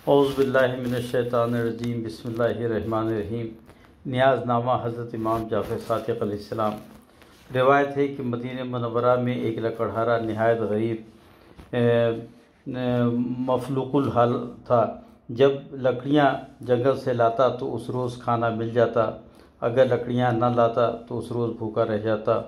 اعوذ باللہ من الشیطان الرجیم، بسم اللہ الرحمن الرحیم۔ نیاز نامہ حضرت امام جعفر صادق علیہ السلام۔ روایت ہے کہ مدینہ منورہ میں ایک لکڑہارا نہایت غریب مفلوق الحال تھا۔ جب لکڑیاں جنگل سے لاتا تو اس روز کھانا مل جاتا، اگر لکڑیاں نہ لاتا تو اس روز بھوکا رہ جاتا،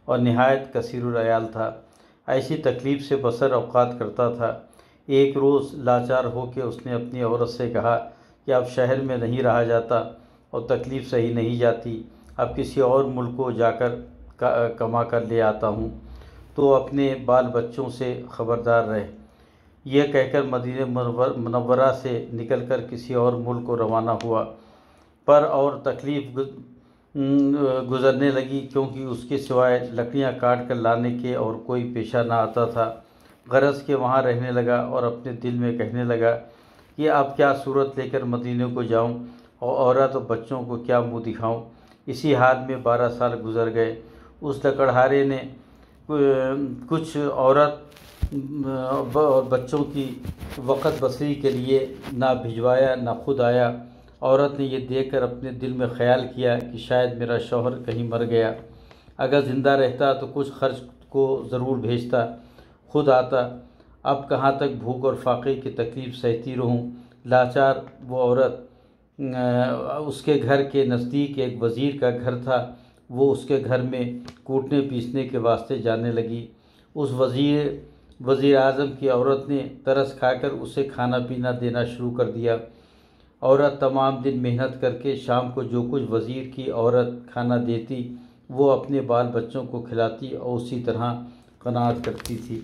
اور نہایت کثیر العیال تھا۔ ایسی تکلیف سے بسر اوقات کرتا تھا۔ ایک روز لاچار ہو کے اس نے اپنی عورت سے کہا کہ اب شہر میں نہیں رہا جاتا اور تکلیف سہی نہیں جاتی، اب کسی اور ملک کو جا کر کما کر لے آتا ہوں، تو اپنے بال بچوں سے خبردار رہے۔ یہ کہہ کر مدینہ منورہ سے نکل کر کسی اور ملک کو روانہ ہوا، پر اور تکلیف گزرنے لگی، کیونکہ اس کے سوائے لکڑیاں کاٹ کر لانے کے اور کوئی پیشہ نہ آتا تھا۔ غرض کے وہاں رہنے لگا اور اپنے دل میں کہنے لگا کہ اب کیا صورت لے کر مدینے کو جاؤں اور عورت و بچوں کو کیا منہ دکھاؤں۔ اسی حال میں 12 سال گزر گئے۔ اس لکڑہارے نے کچھ عورت اور بچوں کی وقت بسری کے لیے نہ بھجوایا نہ خود آیا۔ عورت نے یہ دیکھ کر اپنے دل میں خیال کیا کہ شاید میرا شوہر کہیں مر گیا، اگر زندہ رہتا تو کچھ خرچ کو ضرور بھیجتا، خود آتا۔ اب کہاں تک بھوک اور فاقے کی تکلیف سہتی رہوں۔ لاچار وہ عورت، اس کے گھر کے نزدیک ایک وزیر کا گھر تھا، وہ اس کے گھر میں کوٹنے پیسنے کے واسطے جانے لگی۔ اس وزیر اعظم کی عورت نے ترس کھا کر اسے کھانا پینا دینا شروع کر دیا۔ عورت تمام دن محنت کر کے شام کو جو کچھ وزیر کی عورت کھانا دیتی وہ اپنے بال بچوں کو کھلاتی اور اسی طرح قناعت کرتی تھی۔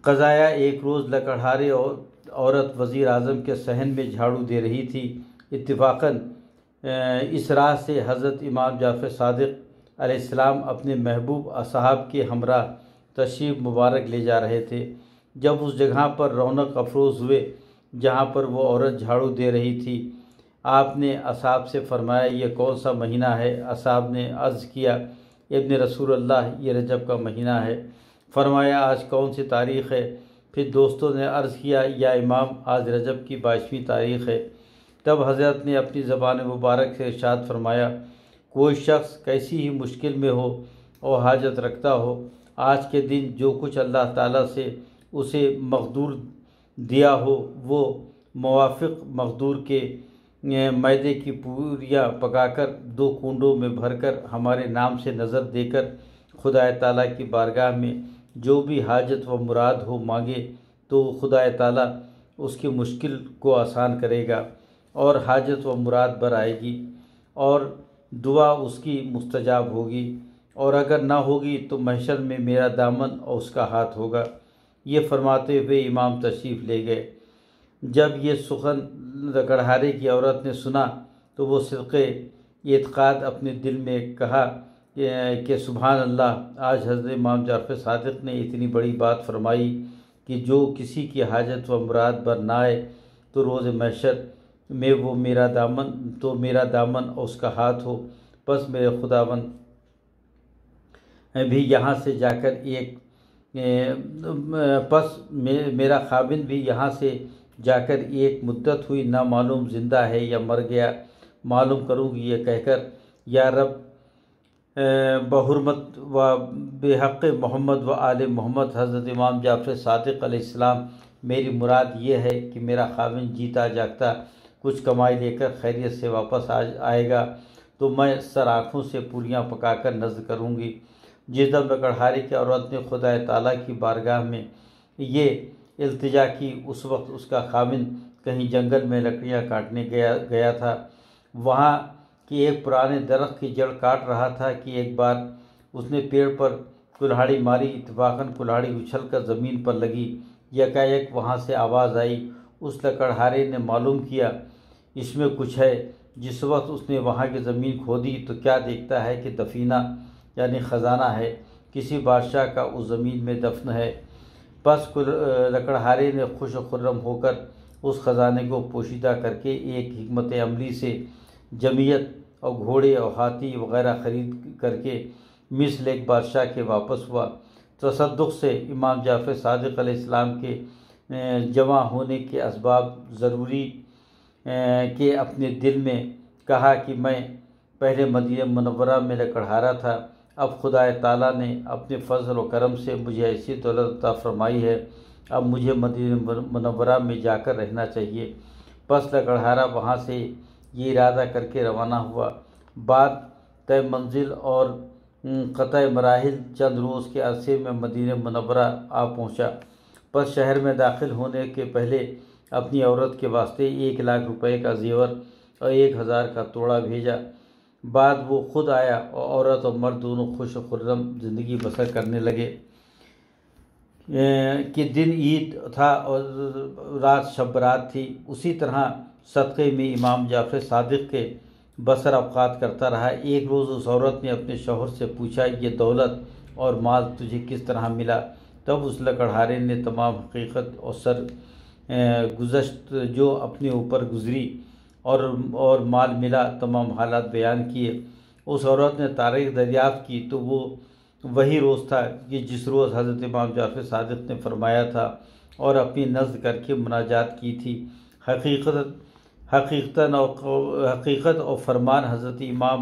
قضایا ایک روز لکڑہارے عورت وزیر اعظم کے صحن میں جھاڑو دے رہی تھی۔ اتفاقاً اس راہ سے حضرت امام جعفر صادق علیہ السلام اپنے محبوب اصحاب کے ہمراہ تشریف مبارک لے جا رہے تھے۔ جب اس جگہ پر رونق افروز ہوئے جہاں پر وہ عورت جھاڑو دے رہی تھی، آپ نے اصحاب سے فرمایا یہ کون سا مہینہ ہے؟ اصحاب نے عرض کیا ابن رسول اللہ، یہ رجب کا مہینہ ہے۔ فرمایا آج کون سی تاریخ ہے؟ پھر دوستوں نے عرض کیا یا امام آج رجب کی 22ویں تاریخ ہے۔ تب حضرت نے اپنی زبان مبارک سے ارشاد فرمایا کوئی شخص کیسی ہی مشکل میں ہو اور حاجت رکھتا ہو، آج کے دن جو کچھ اللہ تعالیٰ سے اسے مقدور دیا ہو وہ موافق مقدور کے میدے کی پوریاں پکا کر 2 کنڈوں میں بھر کر ہمارے نام سے نظر دے کر خدا تعالیٰ کی بارگاہ میں جو بھی حاجت و مراد ہو مانگے تو خدا تعالیٰ اس کی مشکل کو آسان کرے گا اور حاجت و مراد بر آئے گی اور دعا اس کی مستجاب ہوگی، اور اگر نہ ہوگی تو محشر میں میرا دامن اور اس کا ہاتھ ہوگا۔ یہ فرماتے ہوئے امام تشریف لے گئے۔ جب یہ سخن لکڑہارے کی عورت نے سنا تو وہ صدق اعتقاد اپنے دل میں کہا کہ سبحان اللہ، آج حضرت امام جعفر صادق نے اتنی بڑی بات فرمائی کہ جو کسی کی حاجت و مراد بر نہ آئے تو روز محشر میں وہ میرا دامن اور اس کا ہاتھ ہو۔ پس میرے خداوند بھی یہاں سے جا کر میرا خاوند بھی یہاں سے جا کر ایک مدت ہوئی، نہ معلوم زندہ ہے یا مر گیا، معلوم کروں گی۔ یہ کہہ کر یا رب بحرمت و بحق محمد و آل محمد حضرت امام جعفر صادق علیہ السلام، میری مراد یہ ہے کہ میرا خاوند جیتا جاگتا کچھ کمائی لے کر خیریت سے واپس آئے گا تو میں سر آنکھوں سے پوریاں پکا کر نذر کروں گی۔ جس دم لکڑہارے کی عورت نے خدا تعالیٰ کی بارگاہ میں یہ التجا کی، اس وقت اس کا خاوند کہیں جنگل میں لکڑیاں کاٹنے گیا تھا۔ وہاں کہ ایک پرانے درخت کی جڑ کاٹ رہا تھا کہ ایک بار اس نے پیڑ پر کلہاڑی ماری، اتفاقاً کلہاڑی اچھل کر زمین پر لگی۔ یکایک وہاں سے آواز آئی۔ اس لکڑہارے نے معلوم کیا اس میں کچھ ہے۔ جس وقت اس نے وہاں کی زمین کھودی تو کیا دیکھتا ہے کہ دفینہ یعنی خزانہ ہے، کسی بادشاہ کا اس زمین میں دفن ہے۔ پس لکڑہارے نے خوش و خرم ہو کر اس خزانے کو پوشیدہ کر کے ایک حکمت عملی سے جمعیت اور گھوڑے اور ہاتھی وغیرہ خرید کر کے مثل ایک بادشاہ کے واپس ہوا۔ تصدق سے امام جعفر صادق علیہ السلام کے جمع ہونے کے اسباب ضروری کہ اپنے دل میں کہا کہ میں پہلے مدینہ منورہ میں لکڑہارا تھا، اب خدا تعالیٰ نے اپنے فضل و کرم سے مجھے ایسی دولت عطا فرمائی ہے، اب مجھے مدینہ منورہ میں جا کر رہنا چاہیے۔ پس لکڑہارا وہاں سے یہ ارادہ کر کے روانہ ہوا۔ بعد طے منزل اور قطع مراحل چند روز کے عرصے میں مدینہ منورہ آ پہنچا۔ پس شہر میں داخل ہونے کے پہلے اپنی عورت کے واسطے 1,00,000 روپے کا زیور اور 1,000 کا توڑا بھیجا۔ بعد وہ خود آیا اور عورت اور مرد دونوں خوش و خرم زندگی بسر کرنے لگے۔ کہ دن عید تھا اور رات شب برات تھی، اسی طرح صدقے میں امام جعفر صادق کے بسر اوقات کرتا رہا۔ ایک روز اس عورت نے اپنے شوہر سے پوچھا، یہ دولت اور مال تجھے کس طرح ملا؟ تب اس لکڑہارے نے تمام حقیقت اور سرگزشت جو اپنے اوپر گزری اور مال ملا تمام حالات بیان کیے۔ اس عورت نے تاریخ دریافت کی تو وہ وہی روز تھا کہ جس روز حضرت امام جعفر صادق نے فرمایا تھا اور اپنی نذر کر کے مناجات کی تھی۔ حقیقت اور فرمان حضرت امام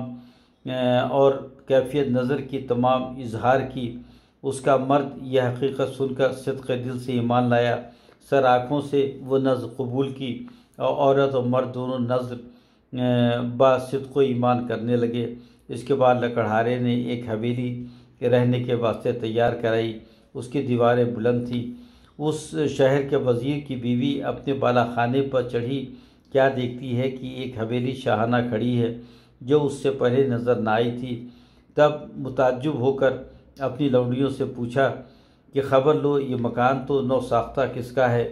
اور کیفیت نظر کی تمام اظہار کی۔ اس کا مرد یہ حقیقت سن کر صدق دل سے ایمان لایا، سر آنکھوں سے وہ نذر قبول کی اور عورت اور مرد دونوں نذر با صدق و ایمان کرنے لگے۔ اس کے بعد لکڑہارے نے ایک حویلی رہنے کے واسطے تیار کرائی۔ اس کی دیواریں بلند تھیں۔ اس شہر کے وزیر کی بیوی اپنے بالا خانے پر چڑھی کیا دیکھتی ہے کہ ایک حویلی شاہانہ کھڑی ہے جو اس سے پہلے نظر نہ آئی تھی۔ تب متعجب ہو کر اپنی لونڈیوں سے پوچھا کہ خبر لو، یہ مکان تو نو ساختہ کس کا ہے؟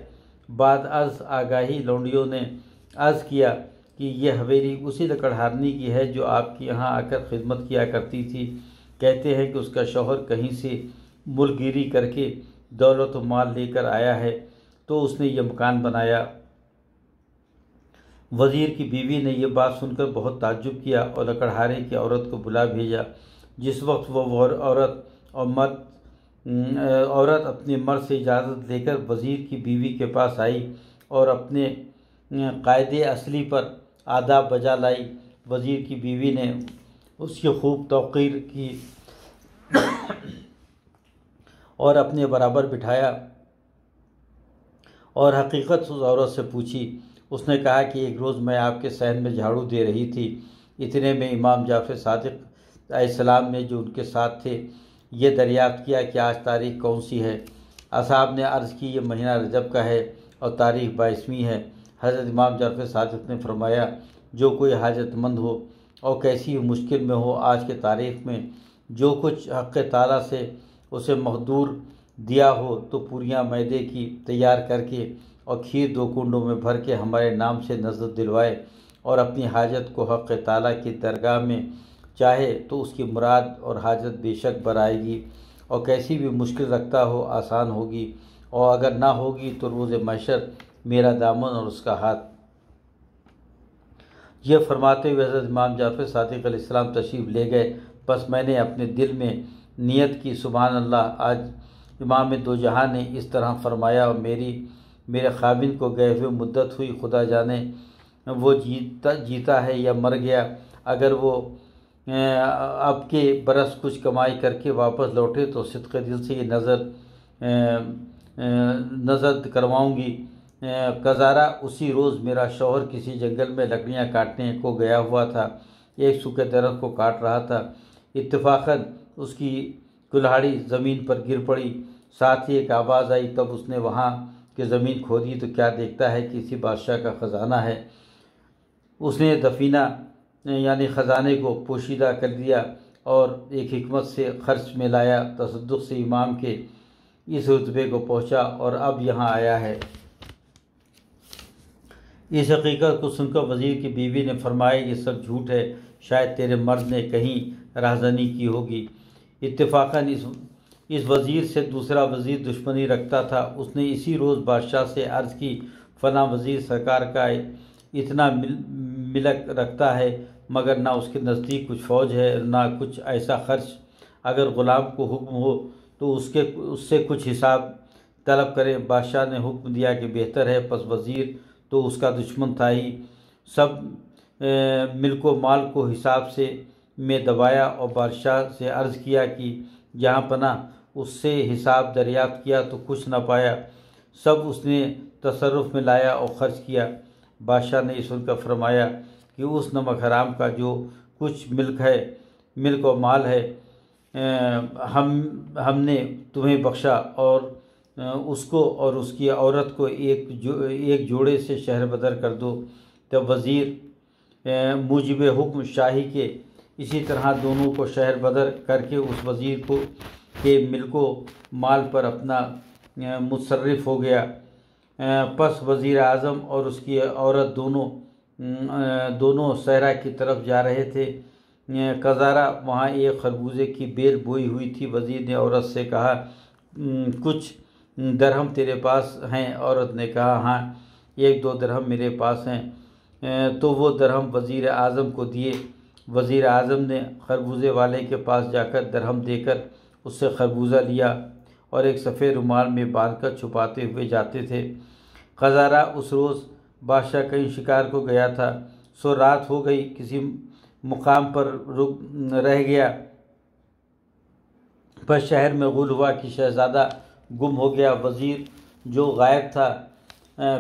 بعد از آگاہی لونڈیوں نے عرض کیا کہ یہ حویلی اسی لکڑہارنی کی ہے جو آپ کے یہاں آ کر خدمت کیا کرتی تھی۔ کہتے ہیں کہ اس کا شوہر کہیں سے ملک گیری کر کے دولت و مال لے کر آیا ہے تو اس نے یہ مکان بنایا۔ وزیر کی بیوی نے یہ بات سن کر بہت تعجب کیا اور لکڑہارے کی عورت کو بلا بھیجا۔ جس وقت وہ عورت اپنے مرد سے اجازت لے کر وزیر کی بیوی کے پاس آئی اور اپنے قاعدے اصلی پر آداب بجا لائی۔ وزیر کی بیوی نے اس کی خوب توقیر کی اور اپنے برابر بٹھایا اور حقیقت اس عورت سے پوچھی۔ اس نے کہا کہ ایک روز میں آپ کے صحن میں جھاڑو دے رہی تھی، اتنے میں امام جعفر صادق علیہ السلام نے جو ان کے ساتھ تھے یہ دریافت کیا کہ آج تاریخ کون سی ہے؟ اصحاب نے عرض کی یہ مہینہ رجب کا ہے اور تاریخ 22ویں ہے۔ حضرت امام جعفر صادق نے فرمایا، جو کوئی حاجت مند ہو اور کیسی مشکل میں ہو، آج کے تاریخ میں جو کچھ حق تعالیٰ سے اسے مقدور دیا ہو تو پوریاں میدے کی تیار کر کے اور کھیر 2 کنڈوں میں بھر کے ہمارے نام سے نذر دلوائے اور اپنی حاجت کو حق تعالیٰ کی درگاہ میں چاہے تو اس کی مراد اور حاجت بے شک برائے گی، اور کیسی بھی مشکل رکھتا ہو آسان ہوگی، اور اگر نہ ہوگی تو روز محشر میرا دامن اور اس کا ہاتھ۔ یہ فرماتے ہوئے حضرت امام جعفر صادق علیہ السلام تشریف لے گئے۔ بس میں نے اپنے دل میں نیت کی، سبحان اللہ، آج امام دو جہاں نے اس طرح فرمایا اور میرے خاوند کو گئے ہوئے مدت ہوئی، خدا جانے وہ جیتا ہے یا مر گیا۔ اگر وہ اب کے برس کچھ کمائی کر کے واپس لوٹے تو صدق دل سے یہ نظر کرواؤں گی۔ قذارہ اسی روز میرا شوہر کسی جنگل میں لکڑیاں کاٹنے کو گیا ہوا تھا، ایک سوکھے درخت کو کاٹ رہا تھا۔ اتفاقاً اس کی کلہاڑی زمین پر گر پڑی، ساتھ ہی ایک آواز آئی۔ تب اس نے وہاں کی زمین کھودی تو کیا دیکھتا ہے کہ کسی بادشاہ کا خزانہ ہے۔ اس نے دفینہ یعنی خزانے کو پوشیدہ کر دیا اور ایک حکمت سے خرچ میں لایا، تصدق سے امام کے اس رتبے کو پہنچا اور اب یہاں آیا ہے۔ اس حقیقت کو سن کر وزیر کی بیوی نے فرمایا، یہ سب جھوٹ ہے، شاید تیرے مرد نے کہیں راہزنی کی ہوگی۔ اتفاقاً اس وزیر سے دوسرا وزیر دشمنی رکھتا تھا۔ اس نے اسی روز بادشاہ سے عرض کی، فلاں وزیر سرکار کا اتنا ملک رکھتا ہے مگر نہ اس کے نزدیک کچھ فوج ہے نہ کچھ ایسا خرچ، اگر غلام کو حکم ہو تو اس سے کچھ حساب طلب کریں۔ بادشاہ نے حکم دیا کہ بہتر ہے۔ پس وزیر تو اس کا دشمن تھا ہی، سب ملک و مال کو حساب سے میں دبایا اور بادشاہ سے عرض کیا کہ جہاں پناہ اس سے حساب دریافت کیا تو کچھ نہ پایا، سب اس نے تصرف میں لایا اور خرچ کیا۔ بادشاہ نے یہ سن کر فرمایا کہ اس نمک حرام کا جو کچھ ملک و مال ہے ہم نے تمہیں بخشا، اور اس کو اور اس کی عورت کو ایک جوڑے سے شہر بدر کر دو۔ تب وزیر موجب حکم شاہی کے اسی طرح دونوں کو شہر بدر کر کے اس وزیر کے ملک و مال پر اپنا متصرف ہو گیا۔ پس وزیر اعظم اور اس کی عورت دونوں صحرا کی طرف جا رہے تھے۔ قزارہ وہاں ایک خربوزے کی بیل بوئی ہوئی تھی۔ وزیر نے عورت سے کہا کچھ درہم تیرے پاس ہیں؟ عورت نے کہا ہاں 1-2 درہم میرے پاس ہیں۔ تو وہ درہم وزیر اعظم کو دیے۔ وزیر اعظم نے خربوزے والے کے پاس جا کر درہم دے کر اس سے خربوزہ لیا اور ایک سفید رومال میں باندھ کر چھپاتے ہوئے جاتے تھے۔ قزارہ اس روز بادشاہ کہیں شکار کو گیا تھا، سو رات ہو گئی، کسی مقام پر رہ گیا۔ پس شہر میں غول ہوا کہ شہزادہ گم ہو گیا۔ وزیر جو غائب تھا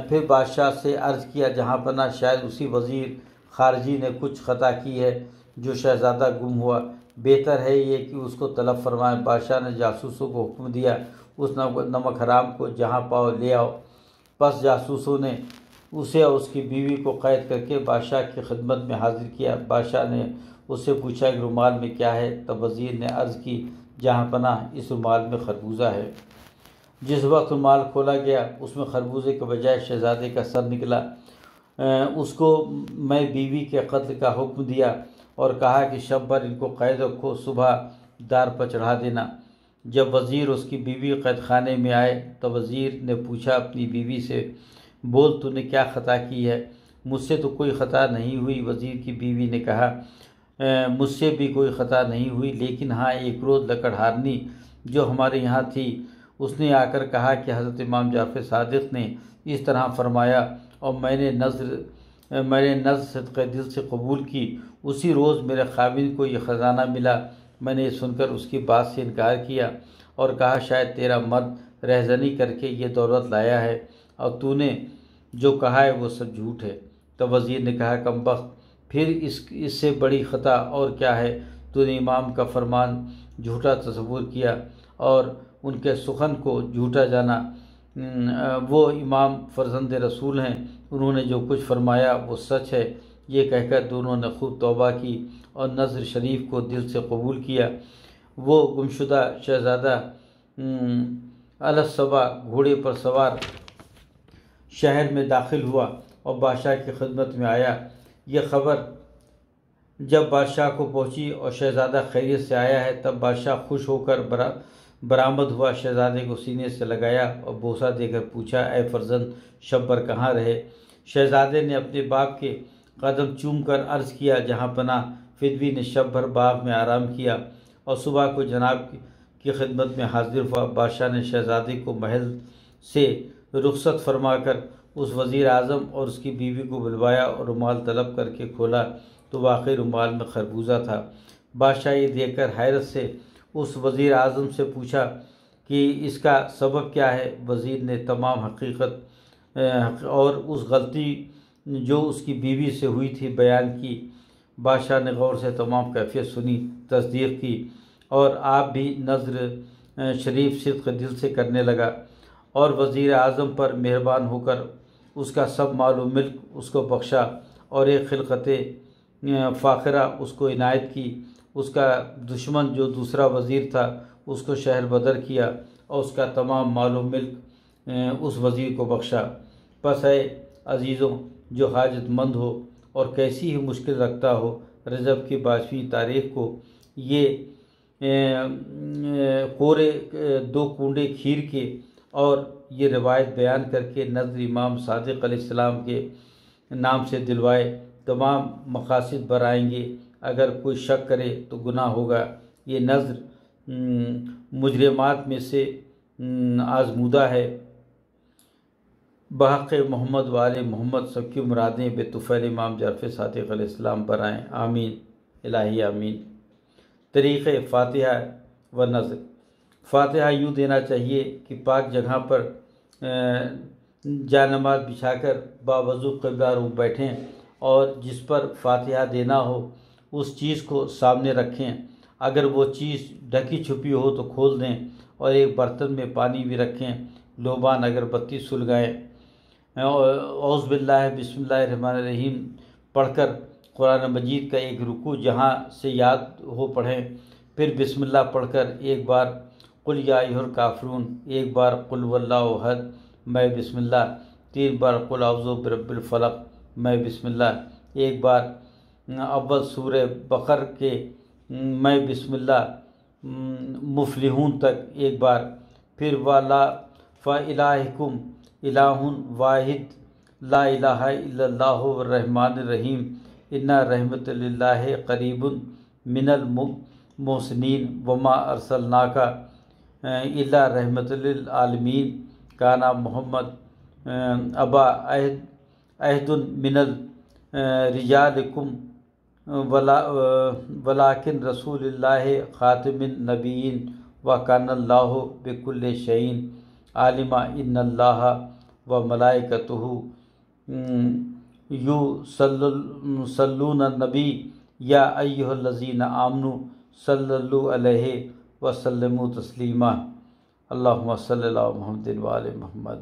پھر بادشاہ سے عرض کیا جہاں پناہ شاید اسی وزیر خارجی نے کچھ خطا کی ہے جو شہزادہ گم ہوا، بہتر ہے یہ کہ اس کو طلب فرمائیں۔ بادشاہ نے جاسوسوں کو حکم دیا اس نمک حرام کو جہاں پاؤ لے آؤ۔ پس جاسوسوں نے اسے اور اس کی بیوی کو قید کر کے بادشاہ کی خدمت میں حاضر کیا۔ بادشاہ نے اس سے پوچھا کہ رومال میں کیا ہے؟ تب وزیر نے عرض کی جہاں پناہ اس رومال میں خربوزہ ہے۔ جس وقت رومال کھولا گیا اس میں خربوزے کے بجائے شہزادے کا سر نکلا۔ اس کو میں بیوی کے قتل کا حکم دیا اور کہا کہ شب بھر ان کو قید رکھو، صبح دار پر چڑھا دینا۔ جب وزیر اس کی بیوی قید خانے میں آئے تو وزیر نے پوچھا اپنی بیوی سے بول تو نے کیا خطا کی ہے؟ مجھ سے تو کوئی خطا نہیں ہوئی۔ وزیر کی بیوی نے کہا مجھ سے بھی کوئی خطا نہیں ہوئی، لیکن ہاں ایک روز لکڑہارنی جو ہمارے یہاں تھی اس نے آ کر کہا کہ حضرت امام جعفر صادق نے اس طرح فرمایا اور میں نے نذر صدقہ دل سے قبول کی۔ اسی روز میرے خاوند کو یہ خزانہ ملا۔ میں نے یہ سن کر اس کی بات سے انکار کیا اور کہا شاید تیرا مرد رہزنی کر کے یہ دولت لایا ہے اور تو نے جو کہا ہے وہ سب جھوٹ ہے۔ تو وزیر نے کہا کمبخت، پھر اس سے بڑی خطا اور کیا ہے؟ تو نے امام کا فرمان جھوٹا تصور کیا اور ان کے سخن کو جھوٹا جانا۔ وہ امام فرزند رسول ہیں، انہوں نے جو کچھ فرمایا وہ سچ ہے۔ یہ کہہ کر دونوں نے خوب توبہ کی اور نذر شریف کو دل سے قبول کیا۔ وہ گمشدہ شہزادہ الصبا گھوڑے پر سوار شہر میں داخل ہوا اور بادشاہ کی خدمت میں آیا۔ یہ خبر جب بادشاہ کو پہنچی اور شہزادہ خیریت سے آیا ہے تب بادشاہ خوش ہو کر برآمد ہوا، شہزادے کو سینے سے لگایا اور بوسہ دے کر پوچھا اے فرزند شب بھر کہاں رہے؟ شہزادے نے اپنے باپ کے قدم چوم کر عرض کیا جہاں پناہ فدوی نے شب بھر باغ میں آرام کیا اور صبح کو جناب کی خدمت میں حاضر ہوا۔ بادشاہ نے شہزادے کو محل سے رخصت فرما کر اس وزیر اعظم اور اس کی بیوی کو بلوایا اور رومال طلب کر کے کھولا تو واقعی رومال میں خربوزہ تھا۔ بادشاہ یہ دیکھ کر حیرت سے اس وزیر اعظم سے پوچھا کہ اس کا سبب کیا ہے؟ وزیر نے تمام حقیقت اور اس غلطی جو اس کی بیوی سے ہوئی تھی بیان کی۔ بادشاہ نے غور سے تمام کیفیت سنی، تصدیق کی اور آپ بھی نذر شریف صدق دل سے کرنے لگا اور وزیر اعظم پر مہربان ہو کر اس کا سب مال و ملک اس کو بخشا اور ایک خلقت فاخرہ اس کو عنایت کی۔ اس کا دشمن جو دوسرا وزیر تھا اس کو شہر بدر کیا اور اس کا تمام مال و ملک اس وزیر کو بخشا۔ پس اے عزیزوں، جو حاجت مند ہو اور کیسی ہی مشکل رکھتا ہو، رجب کی 22ویں تاریخ کو یہ کورے 2 کنڈے کھیر کے اور یہ روایت بیان کر کے نذر امام صادق علیہ السلام کے نام سے دلوائے، تمام مقاصد بر آئیں گے۔ اگر کوئی شک کرے تو گناہ ہوگا۔ یہ نذر مجرمات میں سے آزمودہ ہے۔ بحق محمد وآل محمد سب کی مرادیں بے طفیل امام جعفر صادق علیہ السلام پر آئیں، آمین الہی آمین۔ طریقہ فاتحہ و نظر۔ فاتحہ یوں دینا چاہیے کہ پاک جگہ پر جائے نماز بچھا کر باوضو قبلہ رو بیٹھیں اور جس پر فاتحہ دینا ہو اس چیز کو سامنے رکھیں۔ اگر وہ چیز ڈھکی چھپی ہو تو کھول دیں اور ایک برتن میں پانی بھی رکھیں، لوبان اگربتی سلگائیں۔ اعوذ باللہ بسم اللہ الرحمن الرحیم پڑھ کر قرآن مجید کا ایک رکوع جہاں سے یاد ہو پڑھیں، پھر بسم اللہ پڑھ کر ایک بار قل یا ایھا الکافرون، ایک بار قل واللہ احد میں بسم اللہ، 3 بار قل اعوذ برب الفلق میں بسم اللہ، ایک بار اول سورہ بقر کے میں بسم اللہ مفلحون تک ایک بار، پھر وَلَا فَإِلَٰهِكُمْ إِلَٰهٌ وَاحِدٌ لَا إِلَٰهَ إِلَّا اللَّهُ الرَّحْمَٰنُ الرَّحِيمُ إِنَّ رَحْمَتَ اللہِ قَرِيبٌ مِّنَ الْمُحْسِنِينَ وَمَا أَرْسَلْنَاكَ إِلَّا رَحْمَةً لِّلْعَالَمِينَ كَانَ مُحَمَّدٌ أَبَا أَحَدٍ مِّنَ رِجَالِكُمْ وَلَٰكِنَّ رَسُولَ اللہِ خَاتَمُ النَّبِيِّينَ وَكَانَ اللَّهُ بِكُلِّ شَيْءٍ عَالِمًا إِنَّ اللَّهَ وَمَلَائِكَتَهُ يُصَلُّونَ النَّبِيَّ يَا أَيُّهَا الَّذِينَ آمَنُوا صَلُّوا عَلَيْهِ وَسَلِّمُوا تَسْلِيمًا اللهم صل علی محمد وآل محمد۔